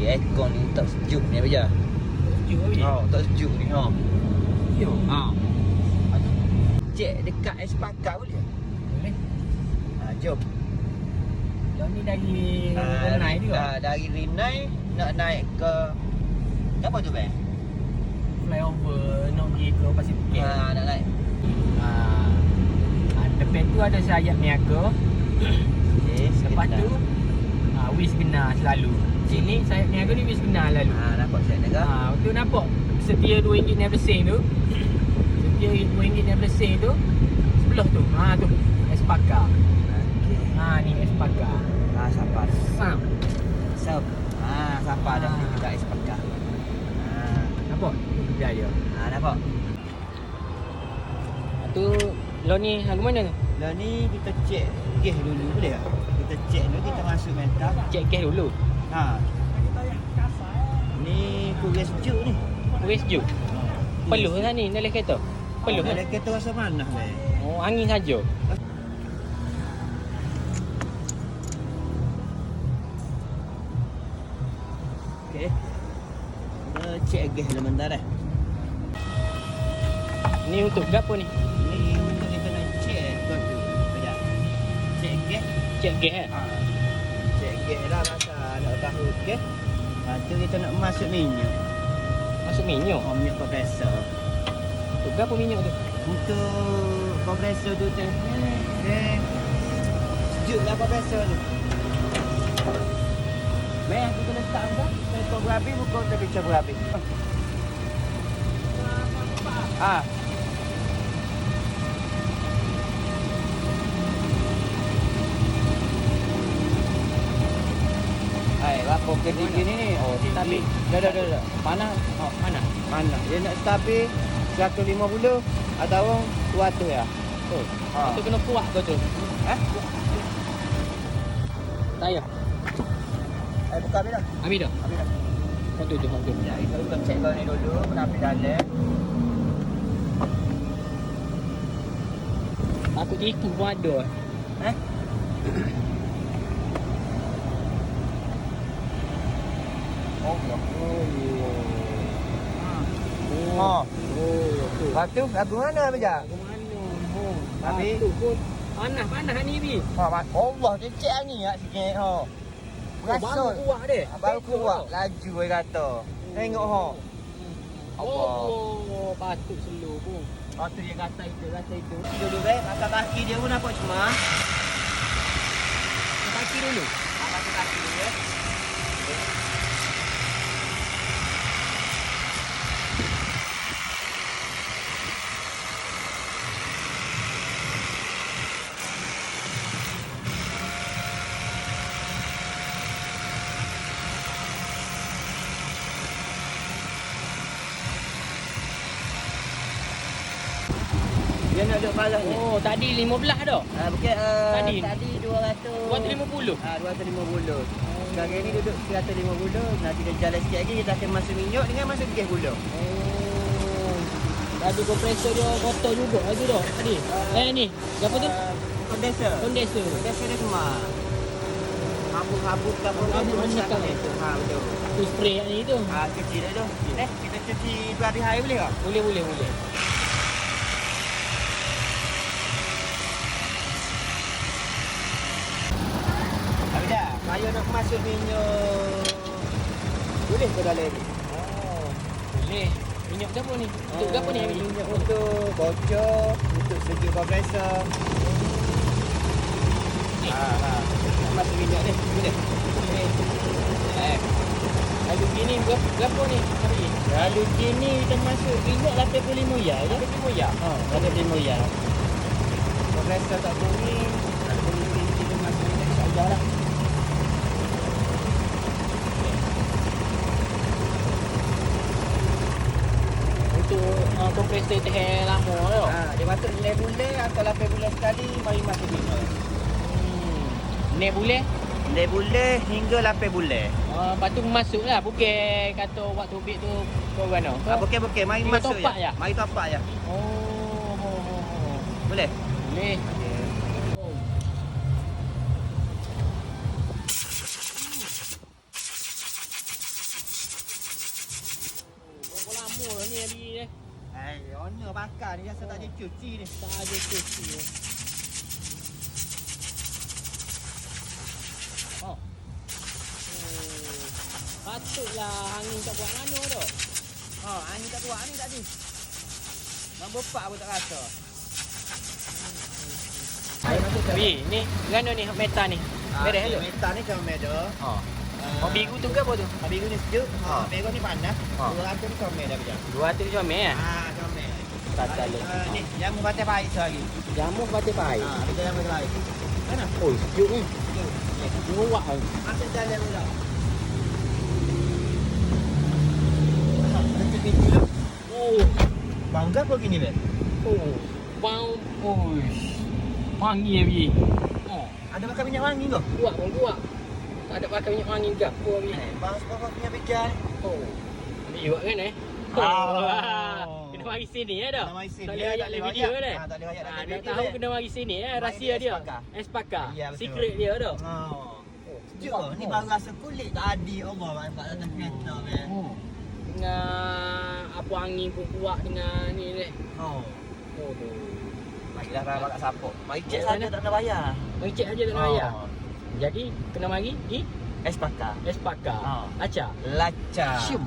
aircon ni tak sejuk ni Abang. Sejuk ni. Tak sejuk ni Yo. Cek dekat Espaka boleh? Boleh. Jom. Yang ni dari Renai juga. Dari Renai nak naik ke apa tu bang? Flyover nak pergi ke Pasir Putih. Nak naik. Depan tu ada sayap niaga. Okey, Lepas tu Wis Genar selalu. Sini sayap niaga ni Wis Genar lalu. nampak saya dengar. Tu nampak setia RM2.15 tu. Setia RM2.15 tu sebelah tu. Tu Espaka. Okey. Ni Espaka. Sampai. Sam. Sampai dah ni dekat Espaka. Nampak? Tu berjaya. Nampak. Tu lo ni lagu mana tu? Lah ni kita cek gas dulu boleh tak? Kita cek dulu, kita masuk mental. Cek gas dulu. Ni kurang sejuk ni. Kurang sejuk. Perlu kan ni dalam kereta? Perlu kan? Dalam kereta rasa panas lah. Angin saja. Okey. Kita cek gas dulu bentar dah. Ni untuk gapo ni? Ni untuk kita nak cek kau tu. Sekejap. Cek gas. Cek gas Cek gas lah rasa nak tahu gas. Tu kita nak masuk minyak. Masuk minyak. Minyak kompresor. Untuk gapo minyak tu? Untuk kompresor tu teh. Sejuk lah kompresor tu. Meh, kita letak apa? Temperatur berapi bukan temperatur berapi. Berapa ketinggi ni? Tapi Dah. Mana? Mana? Dia nak stabil 150 atau 200 ya? tu kena kuat kau tu. Tak payah. Buka habis dah. Habis dah. Hak tu. Ya, kita cek kau ni dulu, penapi dalam. Aku tipu pun ada. Lepas tu, lagu mana Abang? Ke mana? Habis? Tu pun panas ni Bi. Allah, cecek ni sikit. Baru kuat dia. Baru kuat, laju dia kata. Tengok Patut slow pun. Tu dia kata itu. Dulu mata kaki dia pun nampak cuma. Kaki dulu. Mata kaki dia. Dia nak duduk balas ni. Tadi 15 dah. Tadi 200. 250. 250. Sekarang ni duduk 150. Nanti dia jalan sikit lagi kita akan masuk minyak dengan masuk gas pula. Tadi kompresor dia kotor juga lagi dah tadi. Ni. Apa tu? Kondenser. Kondenser. Kondenser dia semua. Habuk-habuk kapur Habuk-habuk kan. Betul. Tu spray ni tu. Cuci dah tu. Kita cuci 2 hari hari boleh tak? Boleh. Saya nak masuk minyak. Boleh ke dalam ni? Boleh. Minyak apa ni? Untuk apa ni? Minyak untuk bocor, untuk sejuk kompresor. Nak masuk minyak ni. Boleh. Lalu gini berapa ni? Lalu gini kita masuk minyak 85 ya. 85 ya? 85 ya. Kompresor tak bunyi. Tak bunyi kita masuk minyak saja lah. Kompresor teh lama tu. Dia patut 9 bulan atau 8 bulan sekali mari masuk minyak. Ni boleh? 9 bulan hingga 8 bulan. Lepas tu masuklah. Bukan kata waktu bit tu kau mana? Bukan. Mari Tinggal masuk topak je. Mari topak je. Boleh? Boleh. Owner bakar ni rasa tak ada cuci ni. Tak ada cuci. Oh. Patutlah angin tak buat ngano tu. Angin tak kuat ni tadi. Membepak pun tak rasa. Weh, ni ngano ni meta ni. Beres tu. Meta ni macam meda. Oh, biru tu ke apa tu? Biru ni sejuk. Merah ni panas. Ha. 200 ni comel dah bijak. 200 comel eh? Comel. Tak salah. Ni, jamu batai pahit sehari. Jamu batik pahit. Kita jamu batai pahit. Mana? Oh, sejuk ni. Sejuk. Muak kan. Masuk jalan pula. Dekat pintu tu. Oh. Bangga apa gini, Bet? Oh. Bau. Oh. Wangi ya, Bi. Oh. Ada bakar minyak wangi ke? Kuat pun kuat. Tak ada pakai minyak wangi ke apa, Bi. Bang sebab punya bijak ni. Oh. Ambil iwak kan eh? Kena mari sini ya dah. Kena mari sini. Tak boleh ayat dalam video kan eh? Tak boleh ayat dalam Dah video. tahu kena mari sini eh. Rahsia dia. Es pakar. Ya, betul. Secret dia dah. Sejuk ke? Ni baru rasa kulit tadi. Allah, nampak datang kereta, Bet. Dengan apa angin pun kuat dengan ni ni. Oh tu. Marilah rabak kat sapok. Mari cek saja tak ada bayar. Mari cek aja tak nak bayar. Jadi kena mari di Es pakar. es pakar. Acah. Laca. Syum.